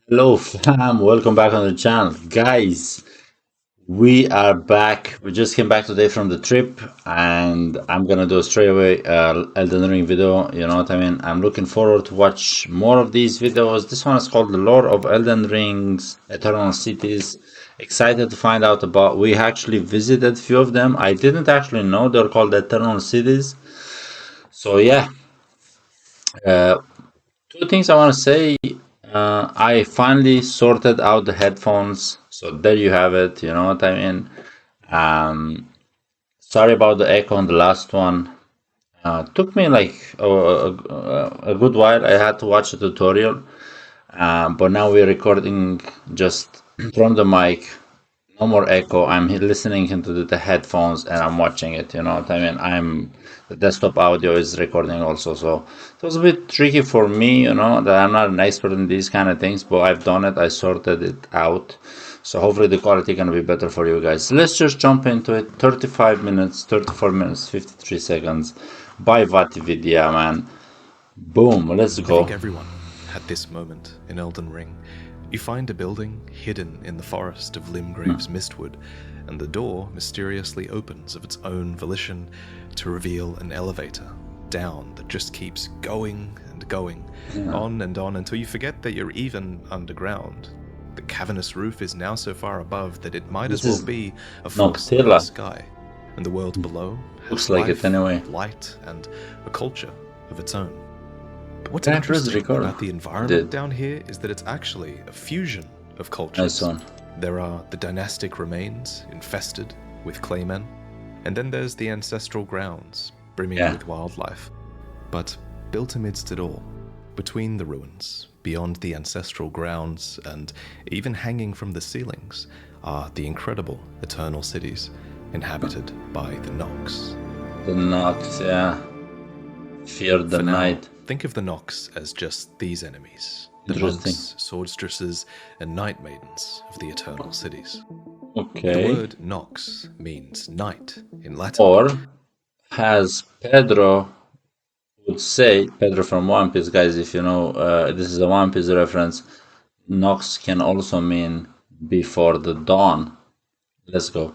Hello, fam. Welcome back on the channel. Guys, we are back. We just came back today from the trip, and I'm gonna do a straight away Elden Ring video. You know what I mean? I'm looking forward to watch more of these videos. This one is called The Lore of Elden Rings, Eternal Cities. Excited to find out about. We actually visited few of them. I didn't actually know they're called Eternal Cities. So yeah, uh, two things I want to say. I finally sorted out the headphones, so there you have it. You know what I mean? Sorry about the echo on the last one. Took me like a good while. I had to watch a tutorial, but now we're recording just from the mic. No more echo. I'm listening into the headphones and I'm watching it. You know what I mean? The desktop audio is recording also, so it was a bit tricky for me. You know that I'm not an expert in these kind of things, but I've done it. I sorted it out, so hopefully the quality gonna be better for you guys. Let's just jump into it. 35 minutes, 34 minutes, 53 seconds. By Vatividia, man. Boom. Let's I think go. everyone had this moment in Elden Ring. You find a building hidden in the forest of Limgrave's Mistwood, and the door mysteriously opens of its own volition to reveal an elevator down that just keeps going and going, on and on, until you forget that you're even underground. The cavernous roof is now so far above that it might This as well is be a full Noctilla. sky, and the world below Looks has like it life, anyway. light, and a culture of its own. But what's Can I press interesting record? about the environment Did. down here is that it's actually a fusion of Nice cultures. one. There are the dynastic remains infested with claymen, and then there's the ancestral grounds brimming Yeah. with wildlife. But built amidst it all, between the ruins, beyond the ancestral grounds, and even hanging from the ceilings, are the incredible eternal cities inhabited by the Nox. The Nox, yeah. Fear the For now, night. think of the Nox as just these enemies, the Interesting. monks, swordstresses, and night maidens of the eternal cities. The Okay. word Nox means night in Latin. Or, as Pedro would say, Pedro from One Piece, guys, if you know, this is a One Piece reference, Nox can also mean before the dawn. Let's go.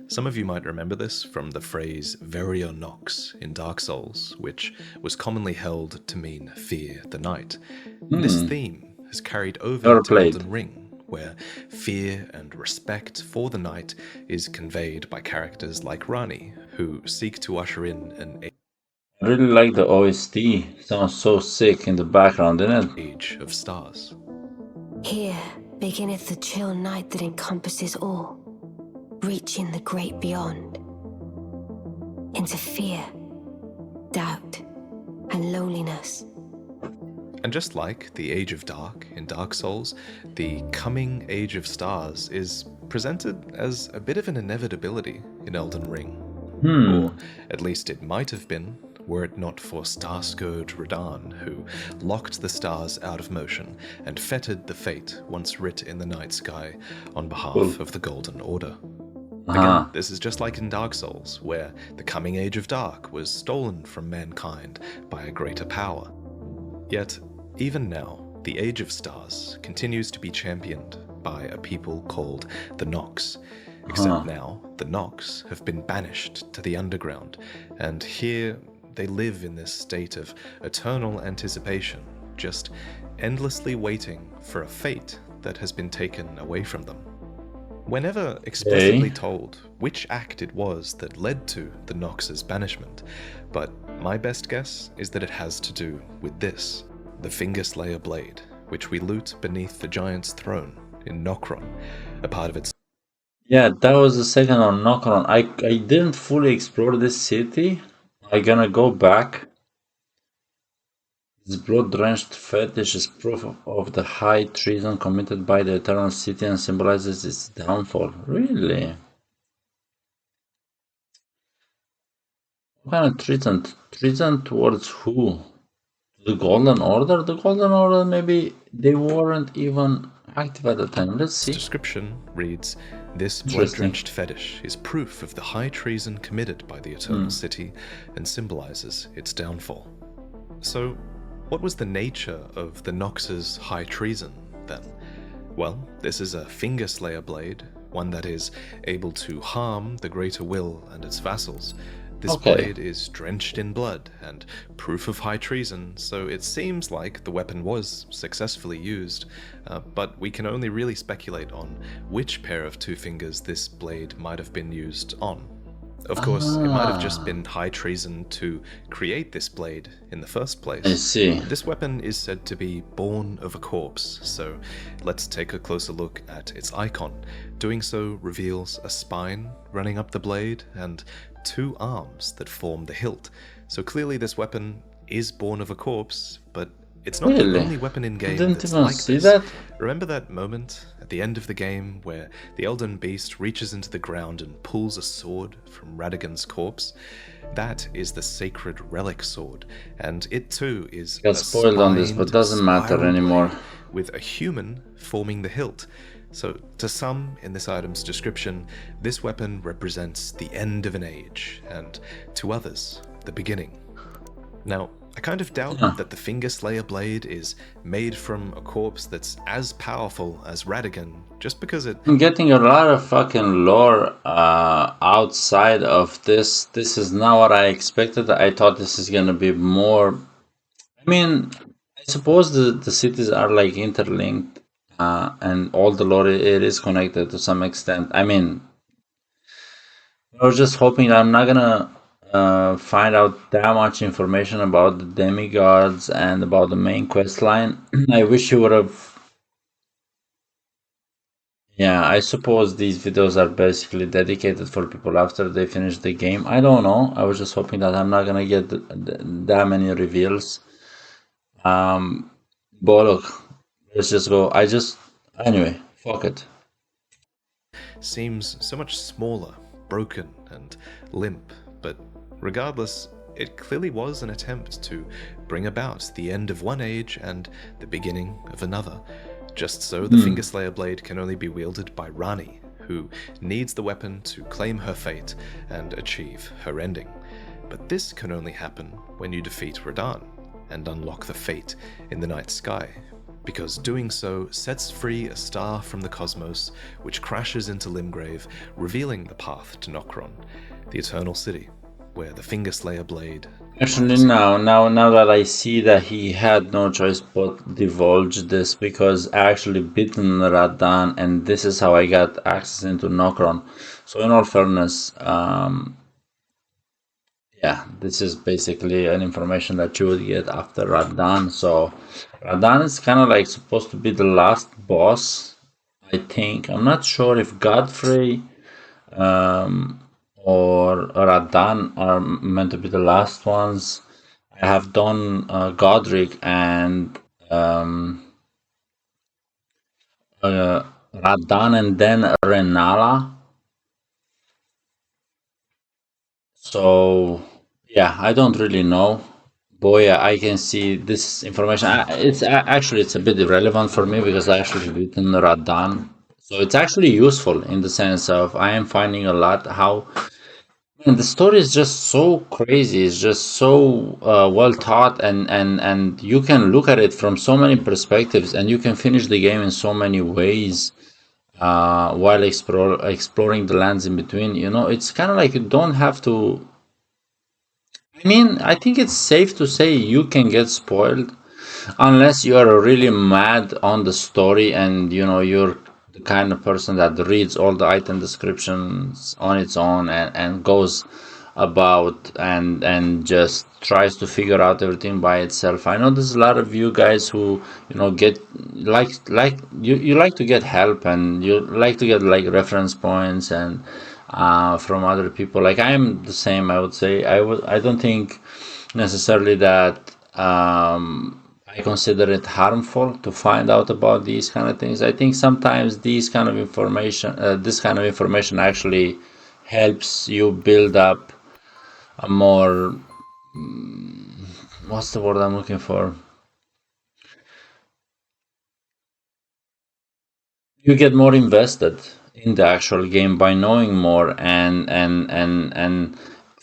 Some of you might remember this from the phrase Verio Nox in Dark Souls, which was commonly held to mean fear the night. And this theme has carried over Never into played. Elden Ring, where fear and respect for the night is conveyed by characters like Rani, who seek to usher in an I really like the OST. Sounds so sick in the background, isn't it? age of stars. Here beginneth the chill night that encompasses all, reaching the great beyond. Into fear, doubt, and loneliness. And just like the Age of Dark in Dark Souls, the coming Age of Stars is presented as a bit of an inevitability in Elden Ring. Or at least it might have been, were it not for Starscourge Radahn, who locked the stars out of motion and fettered the fate once writ in the night sky on behalf of the Golden Order. Again, this is just like in Dark Souls, where the coming Age of Dark was stolen from mankind by a greater power. Yet, even now, the Age of Stars continues to be championed by a people called the Nox. Except now, the Nox have been banished to the underground, and here they live in this state of eternal anticipation, just endlessly waiting for a fate that has been taken away from them. We're never explicitly told which act it was that led to the Nox's banishment, but my best guess is that it has to do with this, the Fingerslayer Blade, which we loot beneath the giant's throne in Nokron, a part of its... Yeah, that was the second on Nokron. I didn't fully explore this city. I'm gonna go back. This blood-drenched fetish is proof of the high treason committed by the Eternal City and symbolizes its downfall. Really? What kind of treason? Treason towards who? The Golden Order? The Golden Order, maybe they weren't even active at the time. Let's see. description reads, "This Interesting. blood-drenched fetish is proof of the high treason committed by the Eternal City and symbolizes its downfall." So, what was the nature of the Nox's high treason, then? Well, this is a Finger Slayer blade, one that is able to harm the Greater Will and its vassals. This blade is drenched in blood and proof of high treason, so it seems like the weapon was successfully used, but we can only really speculate on which pair of two fingers this blade might have been used on. Of course, it might have just been high treason to create this blade in the first place. I see. This weapon is said to be born of a corpse, so let's take a closer look at its icon. Doing so reveals a spine running up the blade and two arms that form the hilt. So clearly this weapon is born of a corpse, but it's not the only weapon in game that's like this. That? Remember that moment at the end of the game where the Elden Beast reaches into the ground and pulls a sword from Radagon's corpse? That is the sacred relic sword, and it too is got spoiled on this, but doesn't matter anymore. With a human forming the hilt. So, to some in this item's description, this weapon represents the end of an age, and to others, the beginning. Now, I kind of doubt that the Finger Slayer blade is made from a corpse that's as powerful as Radagon, just because it... I'm getting a lot of fucking lore outside of this. This is not what I expected. I thought this is gonna be more... I mean, I suppose the cities are like interlinked, and all the lore, it is connected to some extent. I mean, I was just hoping that I'm not gonna find out that much information about the demigods and about the main quest line. I wish you would have... Yeah, I suppose these videos are basically dedicated for people after they finish the game. I don't know. I was just hoping that I'm not gonna get that many reveals. But look, let's just go. Anyway, fuck it. Seems so much smaller, broken, and limp, but regardless, it clearly was an attempt to bring about the end of one age and the beginning of another. Just so, the Finger Slayer blade can only be wielded by Rani, who needs the weapon to claim her fate and achieve her ending. But this can only happen when you defeat Radahn and unlock the fate in the night sky, because doing so sets free a star from the cosmos, which crashes into Limgrave, revealing the path to Nokron, the Eternal City, where the Finger Slayer blade... Actually, now that I see that he had no choice but divulge this, because I actually beaten Radahn, and this is how I got access into Nokron. So in all fairness, yeah, this is basically an information that you would get after Radahn. So Radahn is kind of like supposed to be the last boss, I think. I'm not sure if Godfrey or Radahn are meant to be the last ones. I have done Godric and Radahn and then Renala. So yeah, I don't really know. Boy, yeah, I can see this information. It's a bit irrelevant for me because I actually beaten Radahn. So it's actually useful in the sense of I am finding a lot how... Man, the story is just so crazy. It's just so well taught, and you can look at it from so many perspectives, and you can finish the game in so many ways while exploring the lands in between. You know, it's kind of like you don't have to... I mean, I think it's safe to say you can get spoiled unless you are really mad on the story and, you know, you're the kind of person that reads all the item descriptions on its own and goes about and just tries to figure out everything by itself. I know there's a lot of you guys who, you know, get you like to get help, and you like to get like reference points and from other people. Like I am the same, I would say. I don't think necessarily that I consider it harmful to find out about these kind of things. I think sometimes this kind of information actually helps you build up a more... what's the word I'm looking for? You get more invested in the actual game by knowing more and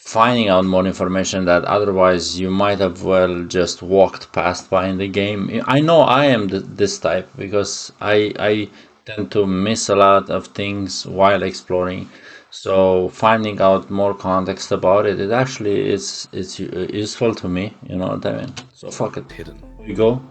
finding out more information that otherwise you might have well just walked past by in the game. I know I am this type because I tend to miss a lot of things while exploring. So finding out more context about it, it actually is useful to me. You know what I mean? So fuck it. Hidden. We go.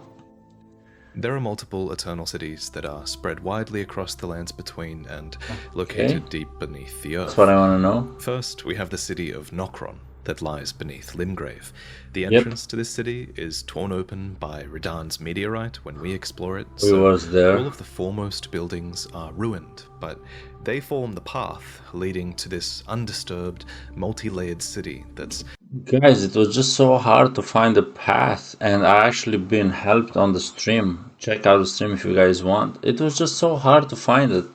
There are multiple eternal cities that are spread widely across the lands between and located deep beneath the earth. That's what I want to know. First, we have the city of Nokron that lies beneath Limgrave. The Yep. entrance to this city is torn open by Ridan's meteorite when we explore it, We was there. all of the foremost buildings are ruined, but they form the path leading to this undisturbed, multi-layered city that's Guys, it was just so hard to find the path, and I actually been helped on the stream. Check out the stream if you guys want. It was just so hard to find it.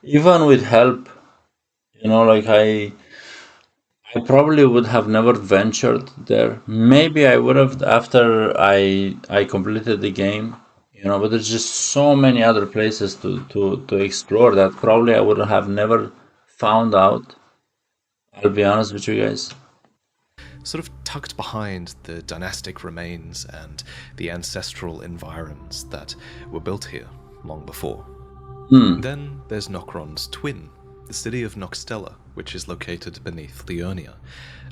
Even with help, you know, like I probably would have never ventured there. Maybe I would have after I completed the game, you know, but there's just so many other places to explore that probably I would have never found out. I'll be honest with you guys. sort of tucked behind the dynastic remains and the ancestral environs that were built here long before. Then there's Nokron's twin, the city of Nokstella, which is located beneath Liurnia.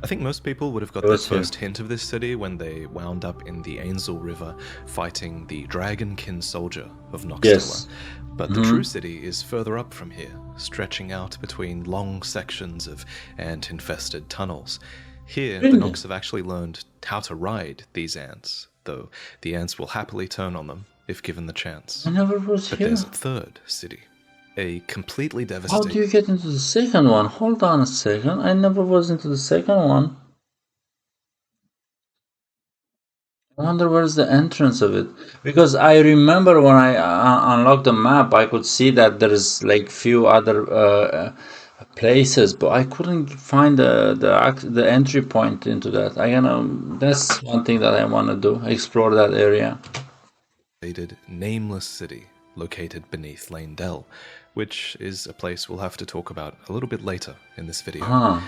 I think most people would have got their first hint of this city when they wound up in the Ainsel River fighting the dragonkin soldier of Nokstella. But the true city is further up from here, stretching out between long sections of ant-infested tunnels. Here, the Nox have actually learned how to ride these ants, though the ants will happily turn on them if given the chance. I never was But here. there's a third city, a completely How devastating... do you get into the second one? Hold on a second. I never was into the second one. I wonder where's the entrance of it. Because I remember when I unlocked the map, I could see that there's like few other places, but I couldn't find the entry point into that. That's one thing that I want to do, explore that area. Nameless city located beneath Lane Dell, which is a place we'll have to talk about a little bit later in this video.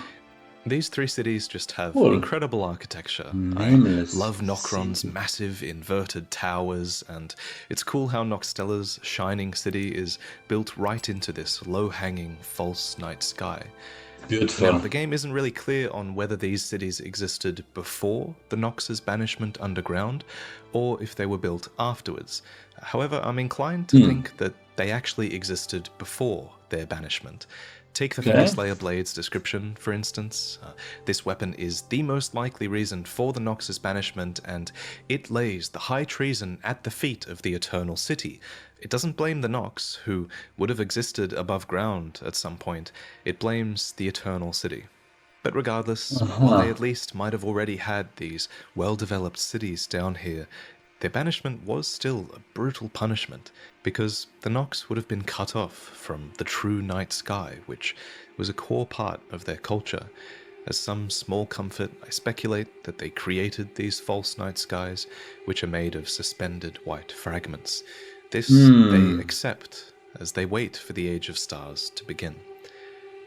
These three cities just have incredible architecture. Nameless I love Nokron's massive inverted towers, and it's cool how Nokstella's shining city is built right into this low-hanging false night sky. Beautiful. Now, the game isn't really clear on whether these cities existed before the Nox's banishment underground, or if they were built afterwards. However, I'm inclined to think that they actually existed before their banishment. Take the Fenceslayer Blade's description, for instance. This weapon is the most likely reason for the Nox's banishment, and it lays the high treason at the feet of the Eternal City. It doesn't blame the Nox, who would have existed above ground at some point. It blames the Eternal City. But regardless, while they at least might have already had these well-developed cities down here, their banishment was still a brutal punishment, because the Nox would have been cut off from the true night sky, which was a core part of their culture. As some small comfort, I speculate that they created these false night skies, which are made of suspended white fragments. This they accept as they wait for the Age of Stars to begin.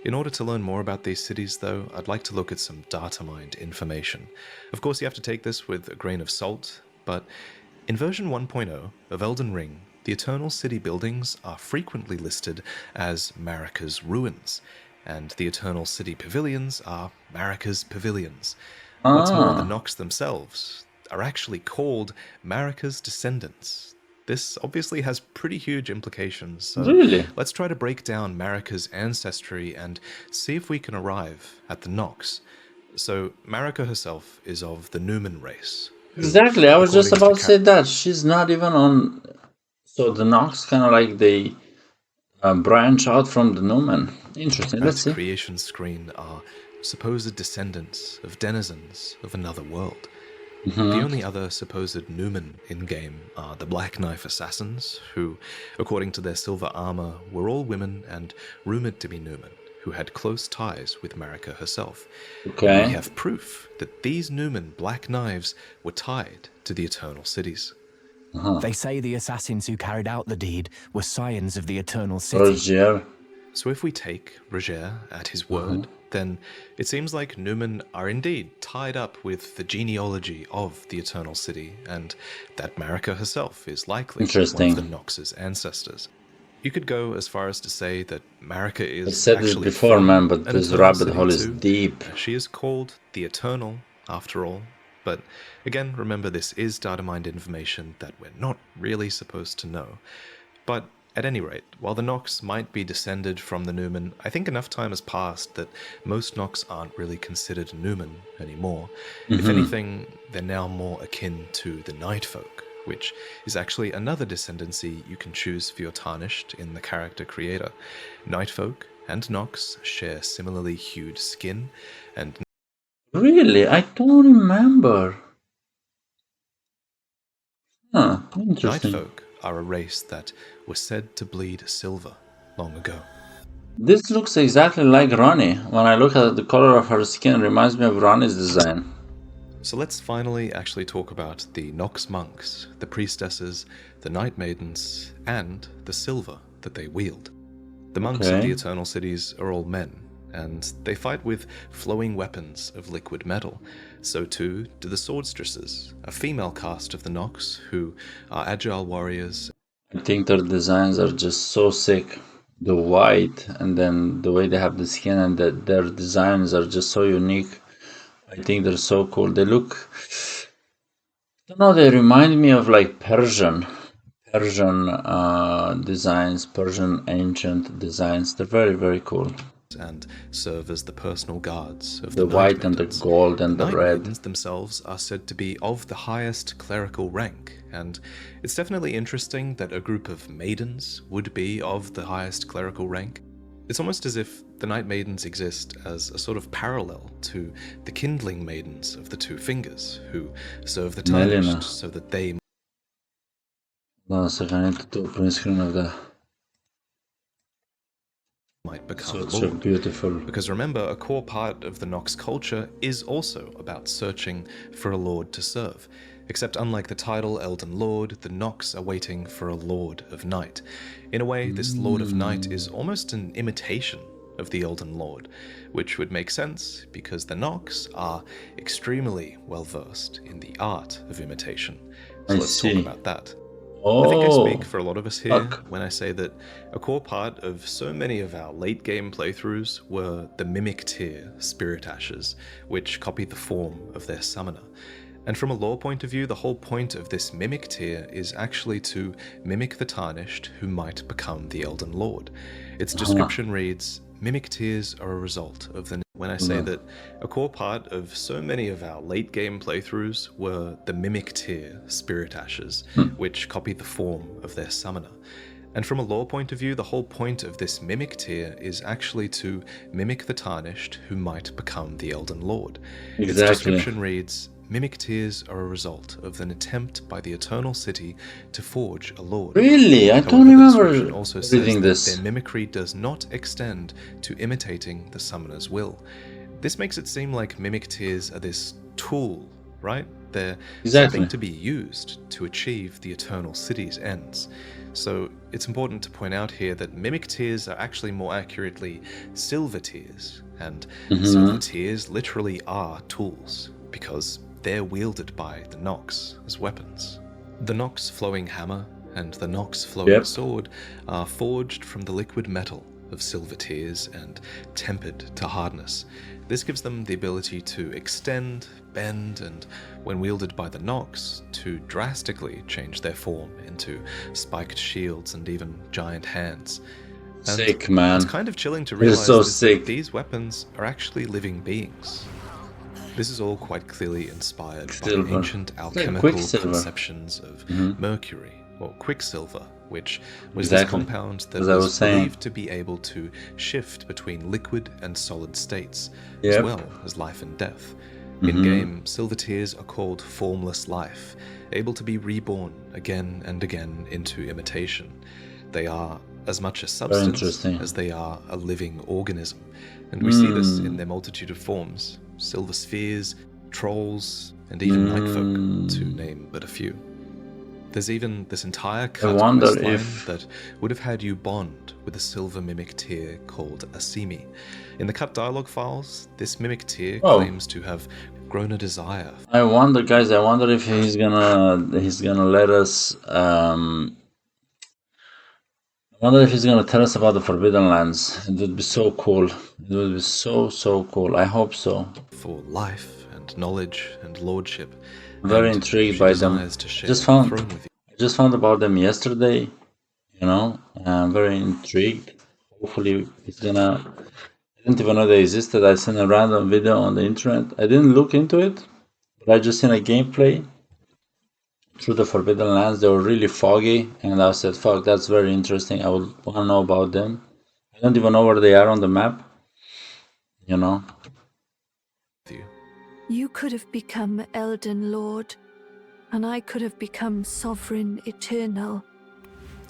In order to learn more about these cities, though, I'd like to look at some data mined information. Of course, you have to take this with a grain of salt, but in version 1.0 of Elden Ring, the Eternal City buildings are frequently listed as Marika's Ruins, and the Eternal City pavilions are Marika's Pavilions. What's more, the Nox themselves are actually called Marika's Descendants. This obviously has pretty huge implications, so let's try to break down Marika's ancestry and see if we can arrive at the Nox. So, Marika herself is of the Numen race. Exactly, I was just about to say that. She's not even on... So the Nox kind of like they branch out from the Numen. Interesting, let's see. Creation screen are supposed descendants of denizens of another world. The only other supposed Numen in-game are the Black Knife Assassins, who, according to their silver armor, were all women and rumored to be Numen, who had close ties with Marika herself. We have proof that these Numen Black Knives were tied to the Eternal Cities. They say the assassins who carried out the deed were scions of the Eternal City. Roger. So if we take Roger at his word, then it seems like Numen are indeed tied up with the genealogy of the Eternal City, and that Marika herself is likely one of the Nox's ancestors. You could go as far as to say that Marika is I said this actually before, from man, but an this eternal rabbit city hole is too. deep. She is called the Eternal, after all. But again, remember this is data mined information that we're not really supposed to know. But at any rate, while the Nox might be descended from the Numen, I think enough time has passed that most Nox aren't really considered Numen anymore. If anything, they're now more akin to the Nightfolk, which is actually another descendancy you can choose for your Tarnished in the character creator. Nightfolk and Nox share similarly hued skin, and Really? I don't remember. Huh, interesting. Nightfolk are a race that was said to bleed silver long ago. This looks exactly like Ronnie. When I look at the color of her skin, it reminds me of Ronnie's design. So let's finally actually talk about the Nox monks, the priestesses, the night maidens, and the silver that they wield. The monks of the Eternal Cities are all men, and they fight with flowing weapons of liquid metal. So too do the Swordstresses, a female caste of the Nox who are agile warriors. I think their designs are just so sick. The white, and then the way they have the skin, and their designs are just so unique. I think they're so cool. They look, I don't know, they remind me of like Persian designs, Persian ancient designs. They're very, very cool. And serve as the personal guards of The white and the gold and the Night red. Maidens themselves are said to be of the highest clerical rank, and it's definitely interesting that a group of maidens would be of the highest clerical rank. It's almost as if the Night Maidens exist as a sort of parallel to the Kindling Maidens of the Two Fingers, who serve the Tarnished so that they... Hold on a second, I need to do a print screen of that. might become So Lord. beautiful. Because remember, a core part of the Nox culture is also about searching for a Lord to serve. Except unlike the title Elden Lord, the Nox are waiting for a Lord of Night. In a way, this Lord of Night is almost an imitation of the Elden Lord, which would make sense because the Nox are extremely well versed in the art of imitation. So let's talk about that. I think I speak for a lot of us here when I say that a core part of so many of our late game playthroughs were the Mimic tier Spirit Ashes, which copied the form of their summoner. And from a lore point of view, the whole point of this Mimic tier is actually to mimic the Tarnished who might become the Elden Lord. Its description reads, Mimic tiers are a result of the... When I say that a core part of so many of our late game playthroughs were the Mimic tier Spirit Ashes, which copied the form of their summoner. And from a lore point of view, the whole point of this Mimic tier is actually to mimic the Tarnished who might become the Elden Lord. Its description reads, Mimic tiers are a result of an attempt by the Eternal City to forge a lord. Really? I don't remember also reading this. Their mimicry does not extend to imitating the summoner's will. This makes it seem like mimic tiers are this tool, right? They're something to be used to achieve the Eternal City's ends. So it's important to point out here that mimic tiers are actually more accurately silver tiers, and silver tiers literally are tools, because they're wielded by the Nox as weapons. The Nox flowing hammer and the Nox flowing sword are forged from the liquid metal of silver tiers and tempered to hardness. This gives them the ability to extend, bend, and when wielded by the Nox, to drastically change their form into spiked shields and even giant hands. And sick, man. It's kind of chilling to realize that these weapons are actually living beings. This is all quite clearly inspired by ancient alchemical conceptions of mercury, or quicksilver, which was this compound that was believed to be able to shift between liquid and solid states, as well as life and death. In-game, silver tiers are called formless life, able to be reborn again and again into imitation. They are as much a substance as they are a living organism, and we see this in their multitude of forms. Silver spheres, trolls, and even nightfolk, to name but a few. There's even this entire cut questline that would have had you bond with a silver mimic tier called Asimi. In the cut dialogue files, this mimic tier claims to have grown a desire. I wonder, guys, I wonder if he's gonna let us I wonder if he's gonna tell us about the Forbidden Lands. It would be so cool. It would be so cool. I hope so. For life and knowledge and lordship. I'm very and intrigued she by them. desires to share Just the found throne with you. I just found about them yesterday. You know, I'm very intrigued. Hopefully, it's gonna. I didn't even know they existed. I seen a random video on the internet. I didn't look into it, but I just seen a gameplay through the Forbidden Lands. They were really foggy, and I said, "Fuck, that's very interesting. I would want to know about them." I don't even know where they are on the map. You know. You could have become Elden Lord, and I could have become Sovereign Eternal.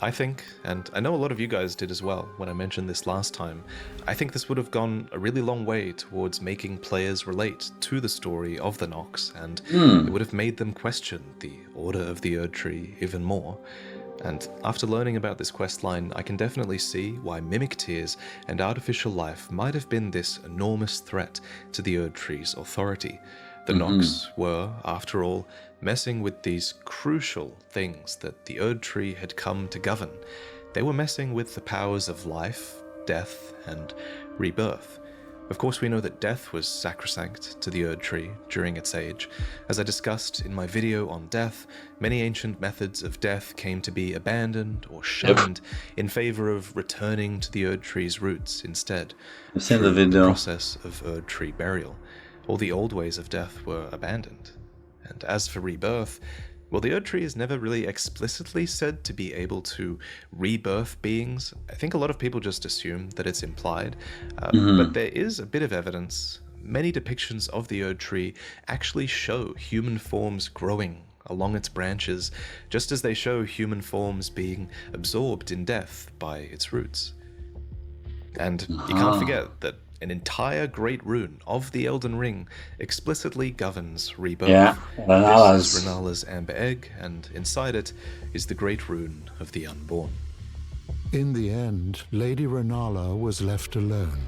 I think, and I know a lot of you guys did as well when I mentioned this last time, I think this would have gone a really long way towards making players relate to the story of the Nox, and it would have made them question the Order of the Erd Tree even more. And after learning about this questline, I can definitely see why mimic tears and artificial life might have been this enormous threat to the Erd Tree's authority. The Nox were, after all, messing with these crucial things that the Erd Tree had come to govern. They were messing with the powers of life, death, and rebirth. Of course, we know that death was sacrosanct to the Erd Tree during its age. As I discussed in my video on death, many ancient methods of death came to be abandoned or shunned in favor of returning to the Erd Tree's roots instead. I've seen the video. The process of Erd Tree burial. All the old ways of death were abandoned. And as for rebirth, well, the Erd Tree is never really explicitly said to be able to rebirth beings. I think a lot of people just assume that it's implied, but there is a bit of evidence. Many depictions of the Erd Tree actually show human forms growing along its branches, just as they show human forms being absorbed in death by its roots. And you can't forget that an entire great rune of the Elden Ring explicitly governs rebirth. Yeah, This is Renala's Amber Egg, and inside it is the great rune of the Unborn. In the end, Lady Renala was left alone,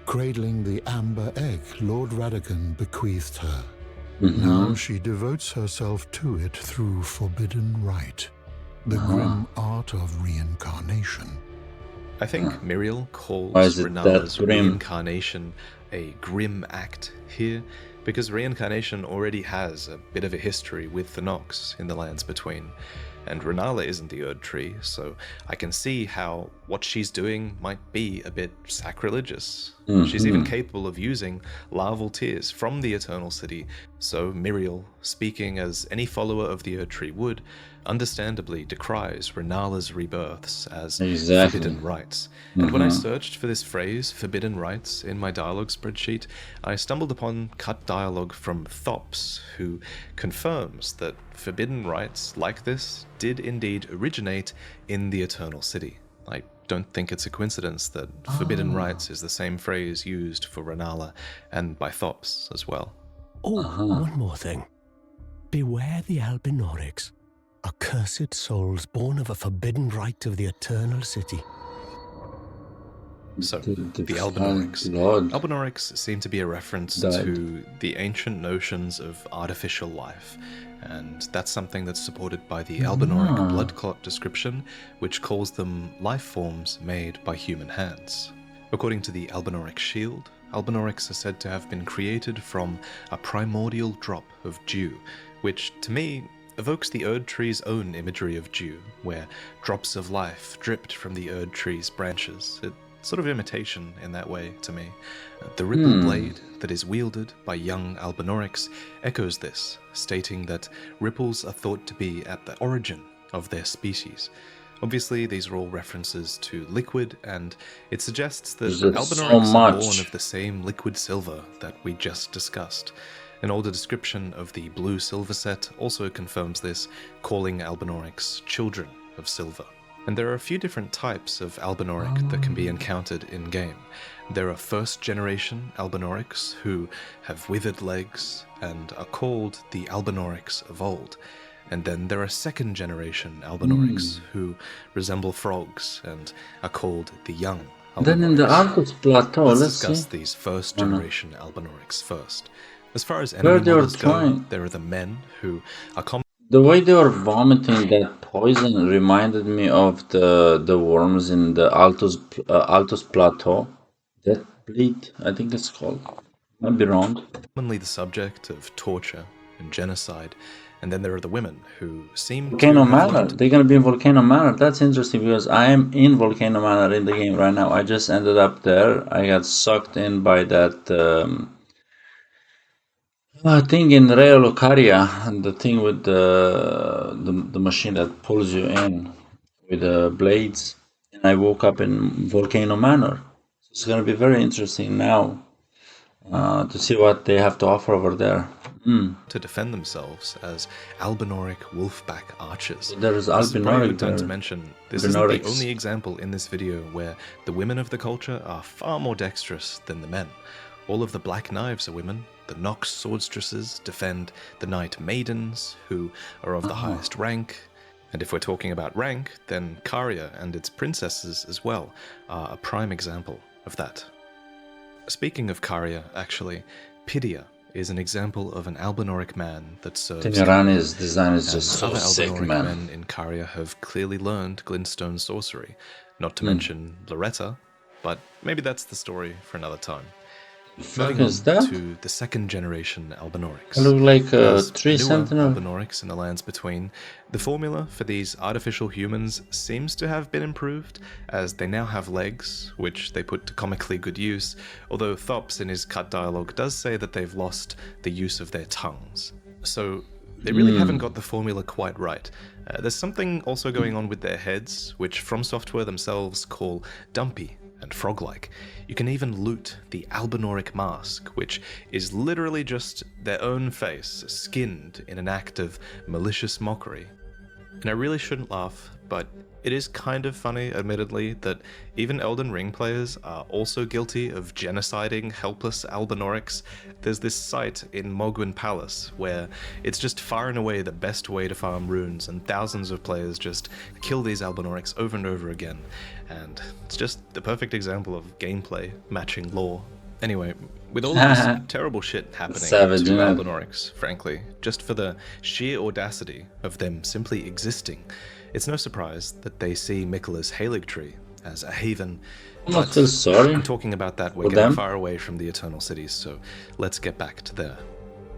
cradling the Amber Egg Lord Radagon bequeathed her. Now she devotes herself to it through forbidden rite, the grim art of reincarnation. I think Miriel calls Renala's reincarnation a grim act here, because reincarnation already has a bit of a history with the Nox in the Lands Between, and Renala isn't the Erd Tree, so I can see how what she's doing might be a bit sacrilegious. She's even capable of using larval tears from the Eternal City, so Miriel, speaking as any follower of the Erd Tree would, understandably decries Renala's rebirths as forbidden rites. And when I searched for this phrase, forbidden rites, in my dialogue spreadsheet, I stumbled upon cut dialogue from ToThe, who confirms that forbidden rites like this did indeed originate in the Eternal City. I don't think it's a coincidence that forbidden rites is the same phrase used for Renala and by ToThe as well. Oh, one more thing. Beware the Albinorics. Accursed souls born of a forbidden rite of the Eternal City. So, the Albinorics. Albinorics seem to be a reference to the ancient notions of artificial life, and that's something that's supported by the Albinoric blood clot description, which calls them life forms made by human hands. According to the Albinoric shield, Albinorics are said to have been created from a primordial drop of dew, which, to me, evokes the Erd Tree's own imagery of dew, where drops of life dripped from the Erd Tree's branches. It's sort of imitation in that way to me. The ripple blade that is wielded by young Albinorics echoes this, stating that ripples are thought to be at the origin of their species. Obviously, these are all references to liquid, and it suggests that Albinorics are born of the same liquid silver that we just discussed. An older description of the blue silver set also confirms this, calling Albinorics children of silver. And there are a few different types of Albinoric that can be encountered in-game. There are first-generation Albinorics who have withered legs and are called the Albinorics of old. And then there are second-generation Albinorics who resemble frogs and are called the young Albinorics. Then in the Arcos Plateau, let's discuss see. these first-generation Albinorics first. As far as enemy models go, there are the men who are common. The way they were vomiting that poison reminded me of the worms in the Altos Plateau. That bleed, I think it's called. Might be wrong. Commonly the subject of torture and genocide, and then there are the women who seem Volcano to have Manor. learned. They're gonna be in Volcano Manor. That's interesting because I am in Volcano Manor in the game right now. I just ended up there. I got sucked in by that thing in Rea Lucaria, the thing with the machine that pulls you in with the blades. And I woke up in Volcano Manor. So it's gonna be very interesting now to see what they have to offer over there. To defend themselves as Albinoric wolfback archers. There's This is probably a Albinoric good time to there. mention this isn't the Albinorics. only example in this video where the women of the culture are far more dexterous than the men. All of the Black Knives are women. The Nox Swordstresses defend the Night Maidens, who are of the highest rank. And if we're talking about rank, then Caria and its princesses as well are a prime example of that. Speaking of Caria, actually, Pidia is an example of an Albinoric man that serves. Temirani's design is just so other sick, Albinoric man. men in Caria have clearly learned glintstone sorcery, not to mention Loretta, but maybe that's the story for another time. Fuck Moving is on that? to the second generation Albinorics. I look like a As tree newer sentinel. Albinorics in the lands between, the formula for these artificial humans seems to have been improved, as they now have legs, which they put to comically good use, although Thops in his cut dialogue does say that they've lost the use of their tongues. So they really haven't got the formula quite right. There's something also going on with their heads, which From Software themselves call dumpy and frog-like. You can even loot the Albinoric mask, which is literally just their own face, skinned in an act of malicious mockery. And I really shouldn't laugh, but it is kind of funny, admittedly, that even Elden Ring players are also guilty of genociding helpless Albinorics. There's this site in Mogwin Palace where it's just far and away the best way to farm runes, and thousands of players just kill these Albinorics over and over again. And it's just the perfect example of gameplay matching lore. Anyway, with all of this terrible shit happening Savage, to yeah. Albinorics, frankly, just for the sheer audacity of them simply existing, it's no surprise that they see Miquella's Halig Tree as a haven. I'm not feel sorry. I'm talking about that, we're for getting them. far away from the Eternal Cities, so let's get back to there.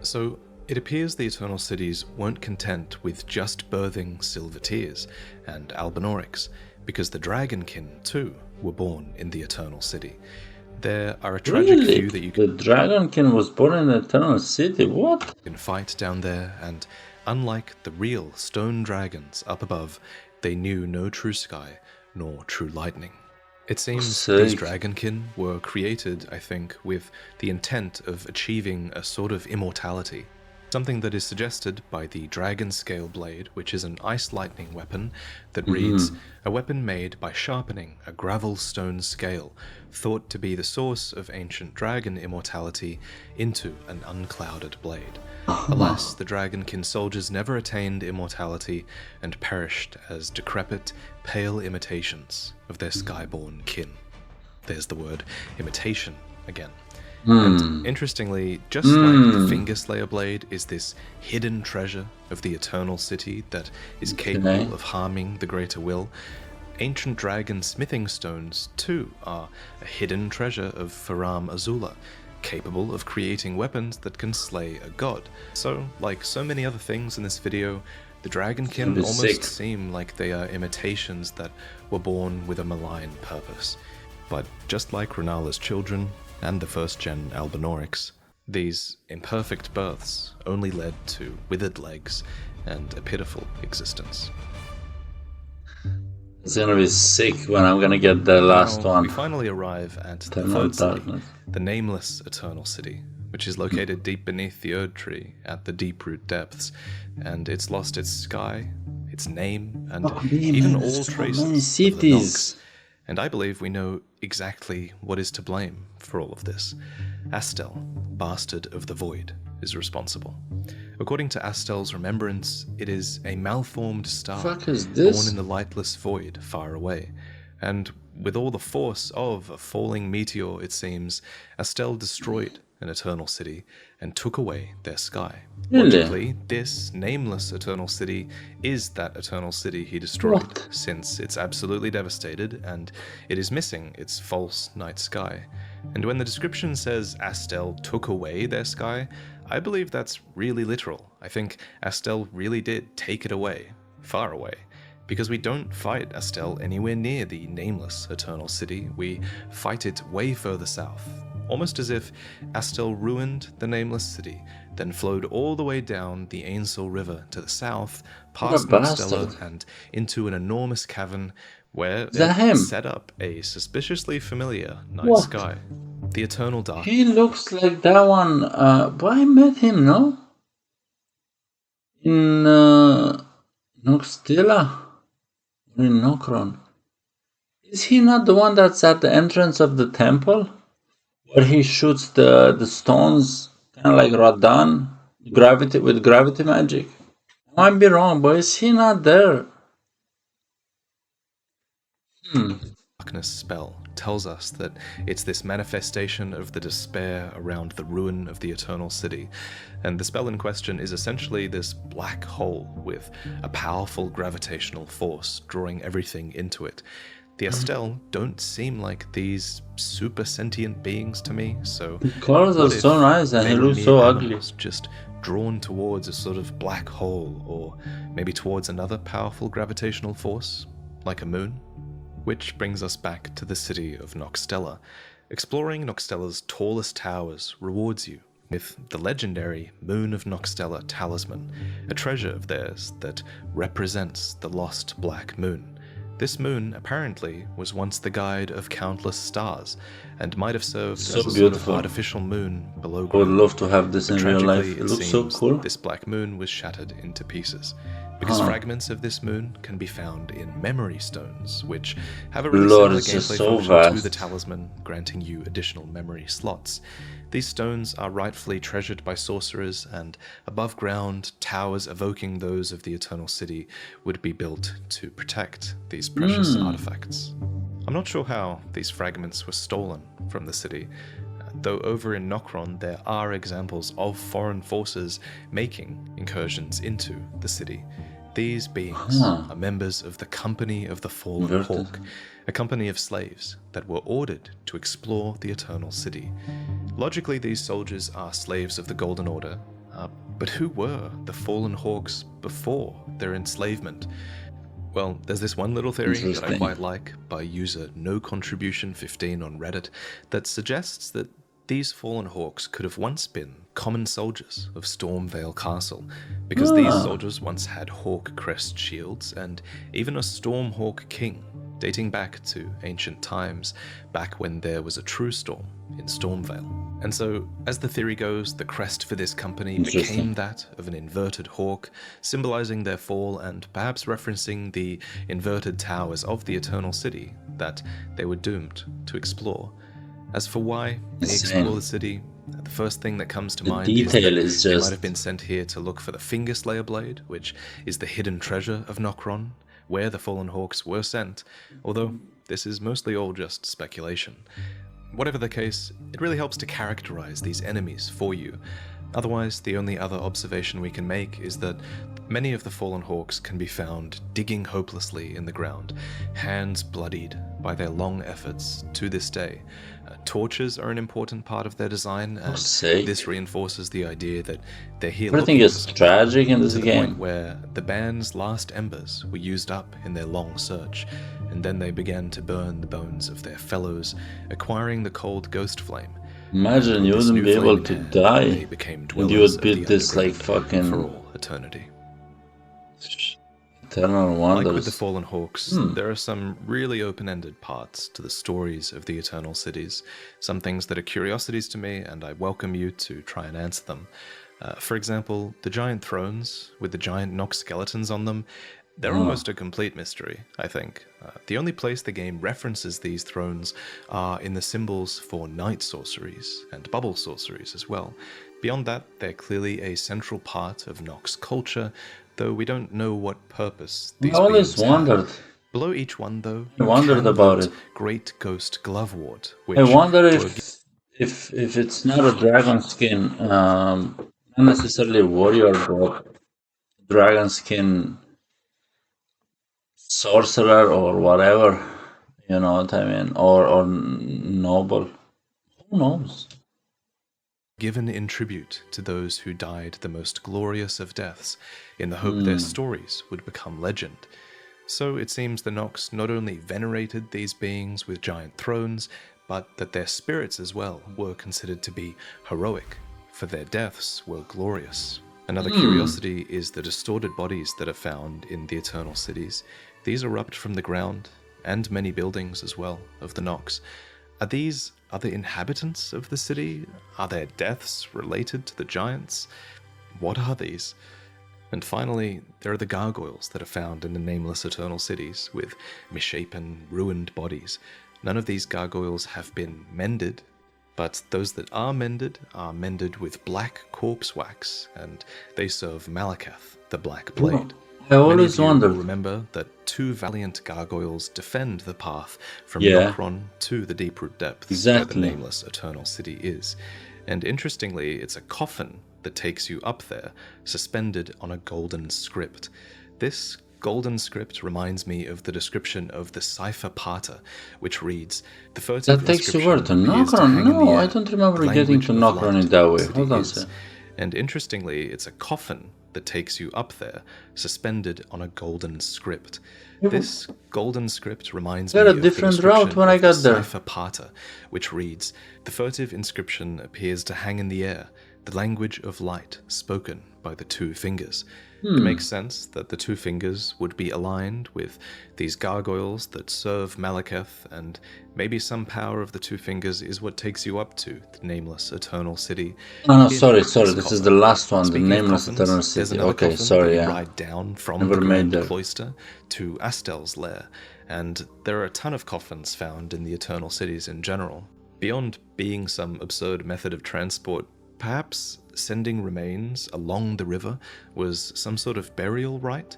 So, it appears the Eternal Cities weren't content with just birthing Silver Tears and Albinorics, because the Dragonkin, too, were born in the Eternal City. There are a tragic Really? few that you The Dragonkin was born in the Eternal City? What? can fight down there, and unlike the real stone dragons up above, they knew no true sky nor true lightning. It seems these Sick. Dragonkin were created, I think, with the intent of achieving a sort of immortality. Something that is suggested by the Dragon Scale Blade, which is an ice lightning weapon that reads, a weapon made by sharpening a gravel stone scale, thought to be the source of ancient dragon immortality, into an unclouded blade. Alas, the Dragonkin soldiers never attained immortality and perished as decrepit, pale imitations of their skyborn kin. There's the word imitation again. And interestingly, just like the Fingerslayer blade is this hidden treasure of the Eternal City that is capable of harming the Greater Will, ancient dragon smithing stones too are a hidden treasure of Faram Azula, capable of creating weapons that can slay a god. So, like so many other things in this video, the Dragonkin be almost sick. seem like they are imitations that were born with a malign purpose. But just like Renala's children, and the first-gen Albinorics, these imperfect births only led to withered legs and a pitiful existence. It's gonna be sick when I'm gonna get the last Now, one. we finally arrive at the Eternal third city, Darkness. the nameless Eternal City, which is located deep beneath the Erd Tree at the Deeproot depths, and it's lost its sky, its name, and even all so traces many of the cities. Nox. And I believe we know exactly what is to blame for all of this. Astel, Bastard of the Void, is responsible. According to Astel's remembrance, it is a malformed star Fuck is this? born in the lightless void far away. And with all the force of a falling meteor, it seems, Astel destroyed an eternal city and took away their sky. Really? Logically, this nameless eternal city is that eternal city he destroyed, What? since it's absolutely devastated and it is missing its false night sky. And when the description says Astel took away their sky, I believe that's really literal. I think Astel really did take it away, far away. Because we don't fight Astel anywhere near the nameless eternal city, we fight it way further south. Almost as if Astel ruined the nameless city, then flowed all the way down the Ainsel River to the south, past Nokstella, and into an enormous cavern where it set up a suspiciously familiar night sky. The Eternal Dark. He looks like that one. But I met him, no? In Nokstella? In Nokron. Is he not the one that's at the entrance of the temple? Where he shoots the stones, kind of like Radan, with gravity magic? I might be wrong, but is he not there? Darkness spell tells us that it's this manifestation of the despair around the ruin of the Eternal City, and the spell in question is essentially this black hole with a powerful gravitational force drawing everything into it. The Astel don't seem like these super sentient beings to me, so the colors are so nice and he looks so ugly. Just drawn towards a sort of black hole, or maybe towards another powerful gravitational force, like a moon? Which brings us back to the city of Nokstella. Exploring Nokstella's tallest towers rewards you with the legendary Moon of Nokstella talisman, a treasure of theirs that represents the lost Black Moon. This moon apparently was once the guide of countless stars, and might have served as a sort of artificial moon below ground. I would love to have this in real life. It looks so cool. This black moon was shattered into pieces, because fragments of this moon can be found in memory stones, which have a really similar gameplay function to the talisman, granting you additional memory slots. These stones are rightfully treasured by sorcerers, and above ground, towers evoking those of the Eternal City would be built to protect these precious artifacts. I'm not sure how these fragments were stolen from the city, though over in Nokron there are examples of foreign forces making incursions into the city. These beings are members of the Company of the Fallen Hawk, a company of slaves that were ordered to explore the Eternal City. Logically, these soldiers are slaves of the Golden Order, but who were the Fallen Hawks before their enslavement? Well, there's this one little theory that I quite like by user NoContribution15 on Reddit that suggests that these Fallen Hawks could have once been common soldiers of Stormvale Castle, because these soldiers once had hawk crest shields and even a Stormhawk king, dating back to ancient times, back when there was a true storm in Stormvale. And so, as the theory goes, the crest for this company became that of an inverted hawk, symbolizing their fall and perhaps referencing the inverted towers of the Eternal City that they were doomed to explore. As for why they explore the city, the first thing that comes to mind is that they might have been sent here to look for the Finger Slayer Blade, which is the hidden treasure of Nokron, where the Fallen Hawks were sent, although this is mostly all just speculation. Whatever the case, it really helps to characterize these enemies for you. Otherwise, the only other observation we can make is that many of the Fallen Hawks can be found digging hopelessly in the ground, hands bloodied by their long efforts to this day. Torches are an important part of their design, and this reinforces the idea that they're here Everything is tragic in this to the game. point where the band's last embers were used up in their long search, and then they began to burn the bones of their fellows, acquiring the cold ghost flame. Imagine you wouldn't be able to die, and you would beat this like fucking for all eternity. Eternal Wonders. Like with the Fallen Hawks, there are some really open-ended parts to the stories of the Eternal Cities, some things that are curiosities to me, and I welcome you to try and answer them. For example, the giant thrones with the giant Nox skeletons on them, they're almost a complete mystery, I think. The only place the game references these thrones are in the symbols for night sorceries and bubble sorceries as well. Beyond that, they're clearly a central part of Nox culture, though we don't know what purpose these beings have. Below each one, though, I you wondered can about note it. Great Ghost Glovewort, which I wonder were if it's not a dragon skin, not necessarily a warrior, but dragon skin sorcerer or whatever. You know what I mean? Or noble. Who knows? given in tribute to those who died the most glorious of deaths, in the hope their stories would become legend. So it seems the Nox not only venerated these beings with giant thrones, but that their spirits as well were considered to be heroic, for their deaths were glorious. Another curiosity is the distorted bodies that are found in the Eternal Cities. These erupt from the ground, and many buildings as well, of the Nox. Are these other inhabitants of the city? Are their deaths related to the giants? What are these? And finally, there are the gargoyles that are found in the nameless Eternal Cities, with misshapen, ruined bodies. None of these gargoyles have been mended, but those that are mended with black corpse wax, and they serve Malakath, the Black Blade. I always Many of you wondered. will remember that two valiant gargoyles defend the path from Yeah. Nokron to the Deeproot Depths, Exactly. where the nameless Eternal City is. And interestingly, it's a coffin that takes you up there, suspended on a golden script. This golden script reminds me of the description of the cipher Pater, which reads, "The furtive That takes you inscription where? To appears to Nokron? hang in the No, air. I don't remember The getting language to of Nokron light in that way. the city Hold on a is." sec. And interestingly, it's a coffin that takes you up there, suspended on a golden script. This golden script reminds me Got a of the different route description when I of the got there. cipher Pater, which reads, "The furtive inscription appears to hang in the air, the language of light spoken by the two fingers." It makes sense that the two fingers would be aligned with these gargoyles that serve Malakath, and maybe some power of the two fingers is what takes you up to the nameless Eternal City. No, In sorry. this This is coffin. the last one, the Speaking of nameless coffins, Eternal there's City. another Okay, coffin sorry, that you yeah. ride down from Never the made Grand that. Cloister to Astel's lair, and there are a ton of coffins found in the Eternal Cities in general. Beyond being some absurd method of transport, perhaps sending remains along the river was some sort of burial rite?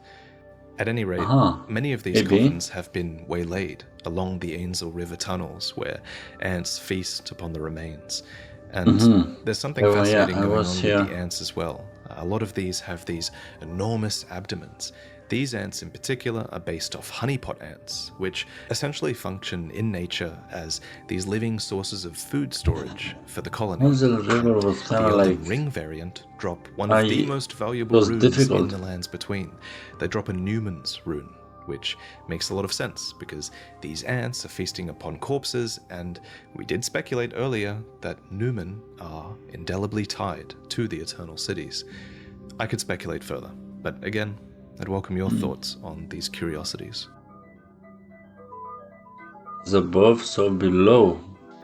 At any rate, many of these maybe. coffins have been waylaid along the Ainsel River tunnels, where ants feast upon the remains. And there's something Oh, yeah, fascinating I going was on here. with the ants as well. A lot of these have these enormous abdomens. These ants in particular are based off honeypot ants, which essentially function in nature as these living sources of food storage for the colony. Ainsel River was The kind of Elden like... Ring variant drop one of the most it valuable was runes difficult. in the lands between. They drop a Newman's rune, which makes a lot of sense because these ants are feasting upon corpses, and we did speculate earlier that Newman are indelibly tied to the Eternal Cities. I could speculate further, but again, I'd welcome your thoughts on these curiosities. As above, so below.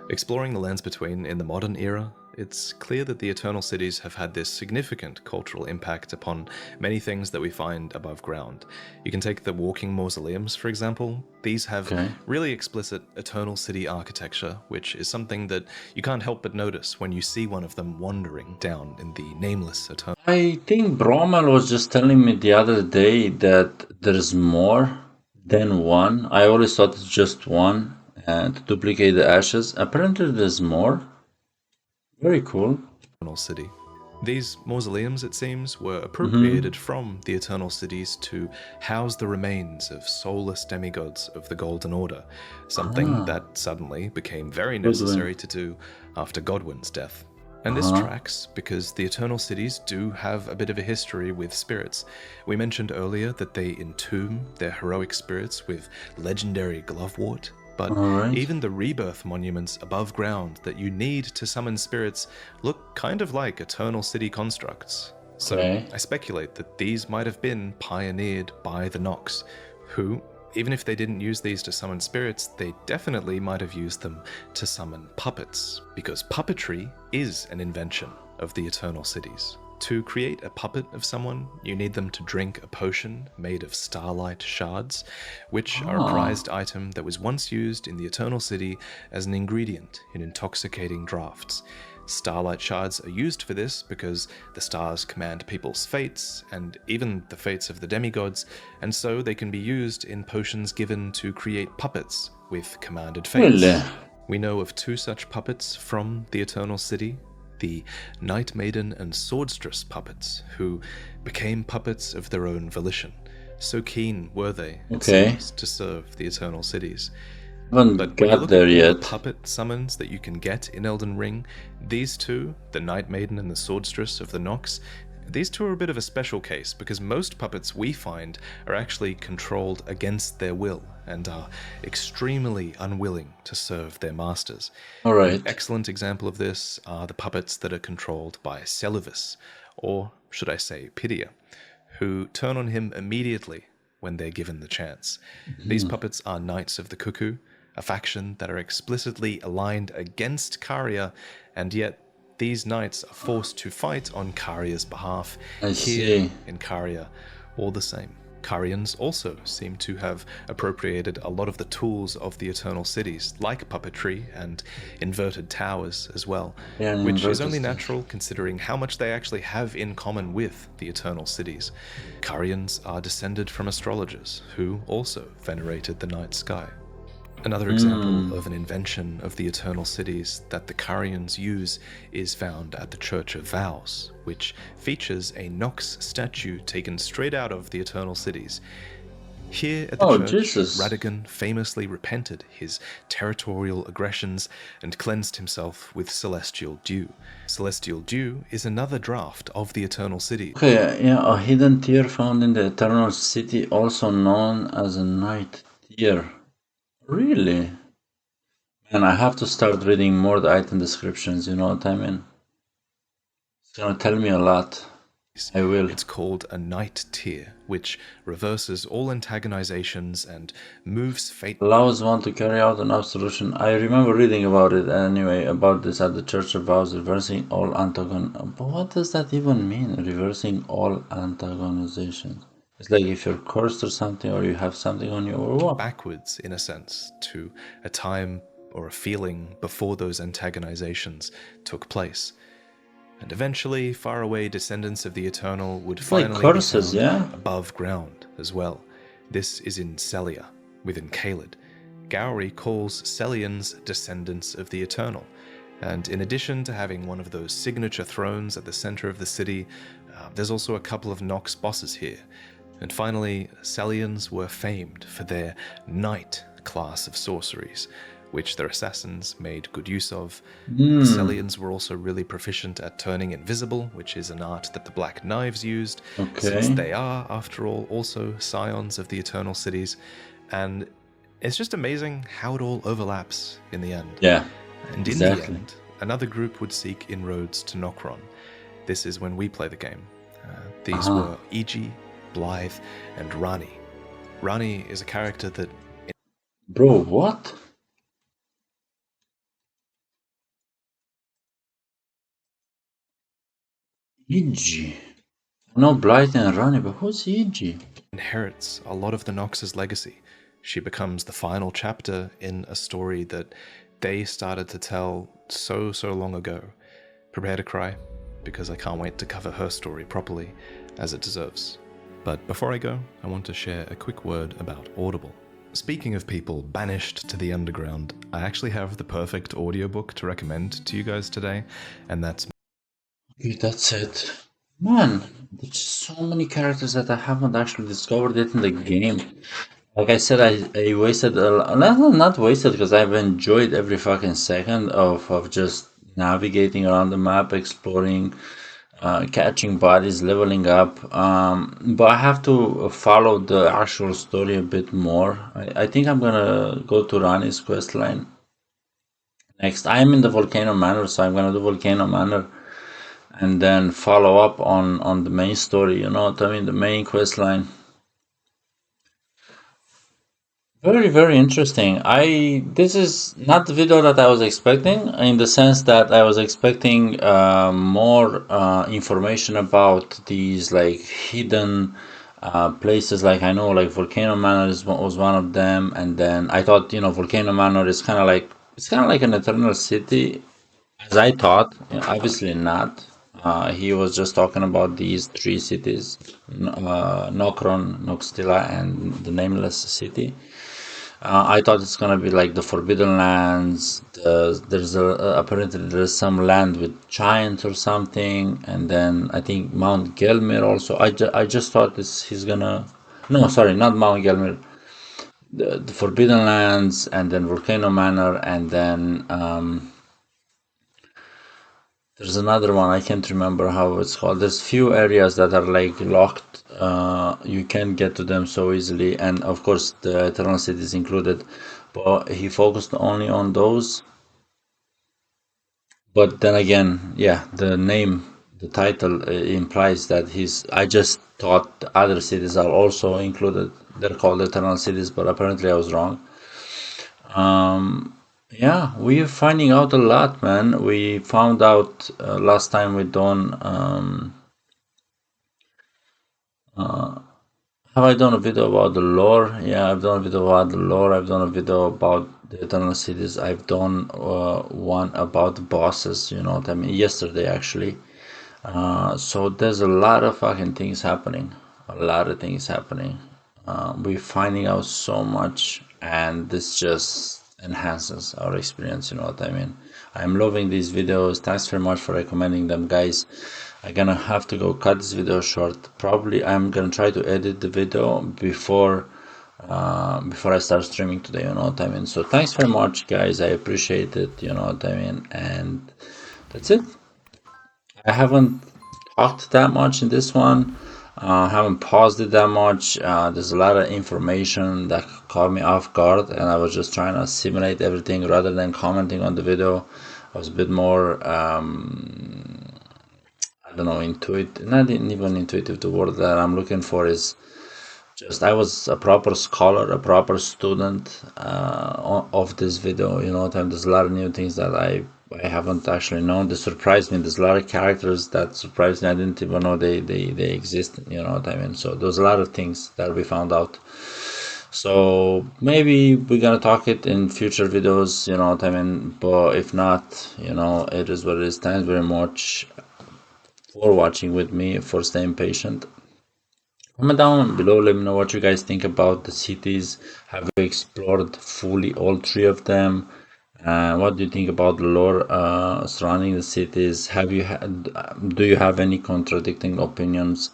Exploring the lands between in the modern era, it's clear that the Eternal Cities have had this significant cultural impact upon many things that we find above ground. You can take the walking mausoleums, for example. These have really explicit Eternal City architecture, which is something that you can't help but notice when you see one of them wandering down in the nameless Eternal. I think Bromel was just telling me the other day that there's more than one. I always thought it's just one to duplicate the ashes. Apparently there's more. Very cool. City. These mausoleums, it seems, were appropriated from the Eternal Cities to house the remains of soulless demigods of the Golden Order, something that suddenly became very necessary to do after Godwin's death. And this tracks because the Eternal Cities do have a bit of a history with spirits. We mentioned earlier that they entomb their heroic spirits with legendary glovewort, but even the rebirth monuments above ground that you need to summon spirits look kind of like Eternal City constructs. So I speculate that these might have been pioneered by the Nox, who, even if they didn't use these to summon spirits, they definitely might have used them to summon puppets, because puppetry is an invention of the Eternal Cities. To create a puppet of someone, you need them to drink a potion made of starlight shards, which are a prized item that was once used in the Eternal City as an ingredient in intoxicating draughts. Starlight shards are used for this because the stars command people's fates, and even the fates of the demigods, and so they can be used in potions given to create puppets with commanded fates. Really? We know of 2 such puppets from the Eternal City, the Night Maiden and Swordstress puppets, who became puppets of their own volition. So keen were they, it seems, to serve the Eternal Cities. Haven't But when you got look there at all yet. the puppet summons that you can get in Elden Ring, these 2, the Night Maiden and the Swordstress of the Nox, these 2 are a bit of a special case because most puppets we find are actually controlled against their will and are extremely unwilling to serve their masters. Alright. An excellent example of this are the puppets that are controlled by Celivis, or should I say Pidia, who turn on him immediately when they're given the chance. These puppets are Knights of the Cuckoo, a faction that are explicitly aligned against Caria, and yet these knights are forced to fight on Caria's behalf. I Here see. in Caria, all the same. Carians also seem to have appropriated a lot of the tools of the Eternal Cities, like puppetry and inverted towers as well, Yeah, and which is inverted only stuff. natural considering how much they actually have in common with the Eternal Cities. Carians are descended from astrologers, who also venerated the night sky. Another example of an invention of the Eternal Cities that the Carians use is found at the Church of Vows, which features a Nox statue taken straight out of the Eternal Cities. Here at the church, Jesus. Radagon famously repented his territorial aggressions and cleansed himself with celestial dew. Celestial dew is another draft of the Eternal City. Okay, yeah, a hidden tier found in the Eternal City, also known as a night tier. Really? Man, I have to start reading more the item descriptions, you know what I mean? It's gonna tell me a lot. I will. It's called a night tier, which reverses all antagonizations and moves fate. Allows one to carry out an absolution. I remember reading about it anyway, about this at the Church of Vows, reversing all antagon. But what does that even mean, reversing all antagonizations? It's like if you're cursed or something, or you have something on you, or what? Backwards, in a sense, to a time or a feeling before those antagonizations took place. And eventually, faraway descendants of the Eternal would It's like finally curses, be found yeah? above ground as well. This is in Celia, within Caelid. Gowry calls Celians descendants of the Eternal. And in addition to having one of those signature thrones at the center of the city, there's also a couple of Nox bosses here. And finally, Celians were famed for their Knight class of sorceries, which their assassins made good use of. The Celians were also really proficient at turning invisible, which is an art that the Black Knives used, since they are, after all, also scions of the Eternal Cities. And it's just amazing how it all overlaps in the end. Yeah, And in the end, another group would seek inroads to Nokron. This is when we play the game. These were Iji, Blythe, and Rani. Rani is a character that... Bro, what? Iji. I know Blight and Rani, but who's Iji? inherits a lot of the Nox's legacy. She becomes the final chapter in a story that they started to tell so long ago. Prepare to cry, because I can't wait to cover her story properly, as it deserves. But before I go, I want to share a quick word about Audible. Speaking of people banished to the underground, I actually have the perfect audiobook to recommend to you guys today, and that's... Okay, that's it. Man, there's so many characters that I haven't actually discovered yet in the game. Like I said, I wasted a lot, not wasted, because I've enjoyed every fucking second of just navigating around the map, exploring, catching bodies, leveling up. But I have to follow the actual story a bit more. I think I'm gonna go to Rani's questline next. I'm in the Volcano Manor, so I'm gonna do Volcano Manor and then follow up on the main story, you know what I mean, the main quest line. Very interesting. This is not the video that I was expecting, in the sense that I was expecting more information about these like hidden places. Like I know like Volcano Manor was one of them, and then I thought, you know, Volcano Manor is kind of like, it's kind of like an Eternal City As I thought, obviously not. He was just talking about these three cities, Nokron, Noxtila, and the Nameless City. I thought it's gonna be like the Forbidden Lands. There's apparently there's some land with giants or something, and then I think Mount Gelmir also. I just thought he's gonna. No, sorry, not Mount Gelmir. The Forbidden Lands, and then Volcano Manor, and then there's another one. I can't remember how it's called. There's few areas that are like locked. You can't get to them so easily, and of course the Eternal City is included. But he focused only on those. But then again, yeah, the name, the title implies that he's. I just thought the other cities are also included. They're called Eternal Cities, but apparently I was wrong. Yeah, we're finding out a lot, man. We found out last time we done. Have I done a video about the lore? Yeah, I've done a video about the lore. I've done a video about the Eternal Cities. I've done one about the bosses, you know what I mean? Yesterday, actually. So there's a lot of fucking things happening. A lot of things happening. We're finding out so much, and this just enhances our experience, you know what I mean? I'm loving these videos. Thanks very much for recommending them, guys. I'm gonna have to go cut this video short. Probably I'm gonna try to edit the video before I start streaming today, you know what I mean? So thanks very much, guys. I appreciate it, you know what I mean? And that's it. I haven't talked that much in this one. Haven't paused it that much. There's a lot of information that caught me off guard, and I was just trying to assimilate everything rather than commenting on the video. I was a bit more, I don't know, intuitive. Not even intuitive. The word that I'm looking for is just I was a proper scholar, a proper student of this video. You know what I mean? There's a lot of new things that I haven't actually known. They surprised me. There's a lot of characters that surprised me. I didn't even know they exist. You know what I mean? So there's a lot of things that we found out. So maybe we're gonna talk it in future videos. You know what I mean? But if not, you know, it is what it is. Thanks very much for watching with me, for staying patient. Comment down below, let me know what you guys think about the cities. Have you explored fully all three of them? What do you think about the lore surrounding the cities? Have you do you have any contradicting opinions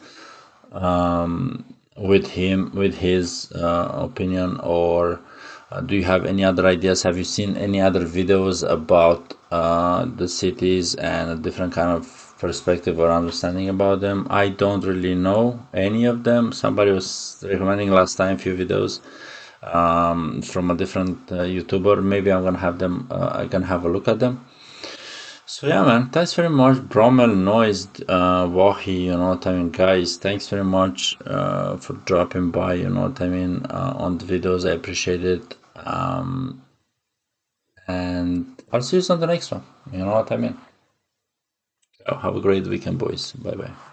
with his opinion, or do you have any other ideas? Have you seen any other videos about the cities and a different kind of perspective or understanding about them? I don't really know any of them. Somebody was recommending last time a few videos from a different YouTuber. Maybe I'm gonna have them. I can have a look at them. So yeah, man. Thanks very much, Brommel, Noised, Wahi. You know what I mean, guys. Thanks very much for dropping by. You know what I mean on the videos. I appreciate it. And I'll see you on the next one. You know what I mean. So have a great weekend, boys. Bye bye.